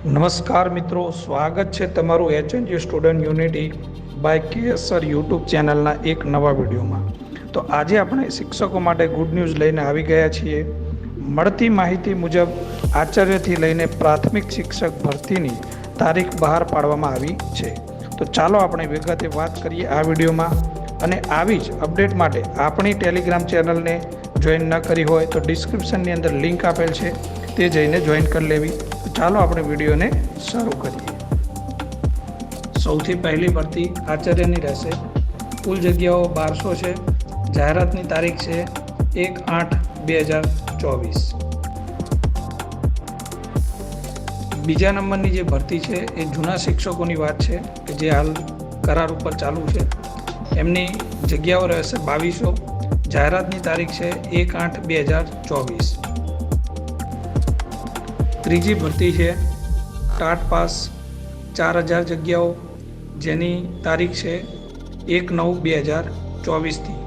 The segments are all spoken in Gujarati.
નમસ્કાર મિત્રો, સ્વાગત છે તમારું HNG student unity by KS sir YouTube ચેનલના એક નવા વિડીયોમાં। તો આજે આપણે શિક્ષકો માટે ગુડ ન્યૂઝ લઈને આવી ગયા છીએ। મળતી માહિતી મુજબ આચાર્યથી લઈને પ્રાથમિક શિક્ષક ભરતીની તારીખ બહાર પાડવામાં આવી છે। તો ચાલો આપણે વિગતે વાત કરીએ આ વિડીયોમાં। અને આવી જ અપડેટ માટે આપણી ટેલિગ્રામ ચેનલને જોઈન ન કરી હોય તો ડિસ્ક્રિપ્શનની અંદર લિંક આપેલ છે, તે જઈને જોઈન કરી લેવી। ચાલો આપણે વિડીયોને શરૂ કરીએ। સૌથી પહેલી ભરતી આચાર્યની રહેશે। કુલ જગ્યાઓ 1200 છે। જાહેરાતની તારીખ છે 1/8/2024। બીજા નંબરની જે ભરતી છે એ જૂના શિક્ષકોની વાત છે કે જે હાલ કરાર ઉપર ચાલુ છે। એમની જગ્યાઓ રહેશે 2200। જાહેરાતની તારીખ છે 1/8/2024। ત્રીજી ભરતી છે ટાટ પાસ 4000 જગ્યાઓ, જેની તારીખ છે 1/9/2024થી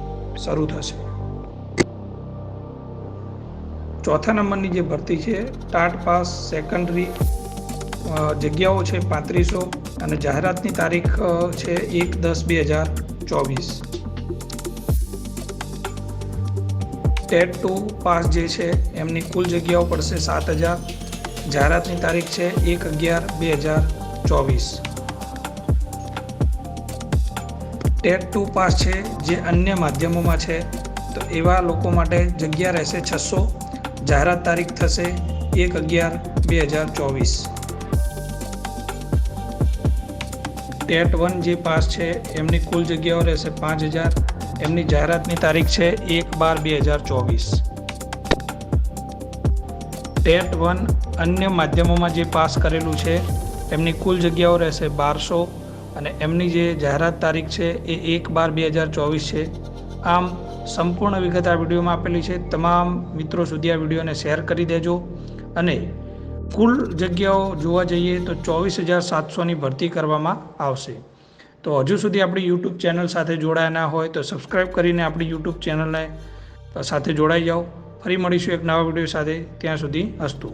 શરૂ થશે। ચોથા નંબરની જે ભરતી છે ટાટ પાસ સેકન્ડરી, જગ્યાઓ છે 3500 અને જાહેરાતની તારીખ છે 1/10/2024। ટેટ 2 પાસ જે છે એમની કુલ જગ્યાઓ પડશે 7000। જાહેરાતની તારીખ છે 1/11/2024। ટેટ 2 પાસ છે જે અન્ય માધ્યમોમાં છે તો એવા લોકો માટે જગ્યા રહેશે 600। જાહેરાત તારીખ થશે 1/11/2024। ટેટ 1 જે પાસ છે એમની કુલ જગ્યાઓ રહેશે 5000। એમની જાહેરાતની તારીખ છે 1/12/2024। ટેટ 1 અન્ય માધ્યમોમાં જે પાસ કરેલું છે એમની કુલ જગ્યાઓ રહેશે 1200 અને એમની જે જાહેરાત તારીખ છે એ 1/12/2024 છે। આમ સંપૂર્ણ વિગત આ વિડીયોમાં આપેલી છે। તમામ મિત્રો સુધી આ વિડીયોને શેર કરી દેજો। અને કુલ જગ્યાઓ જોવા જઈએ તો 24700ની ભરતી કરવામાં આવશે। તો હજુ સુધી આપણી યુટ્યુબ ચેનલ સાથે જોડાયા ના હોય તો સબસ્ક્રાઈબ કરીને આપણી યુટ્યુબ ચેનલને સાથે જોડાઈ જાઓ। ફરી મળીશું એક નવા વિડીયો સાથે, ત્યાં સુધી અસ્તુ।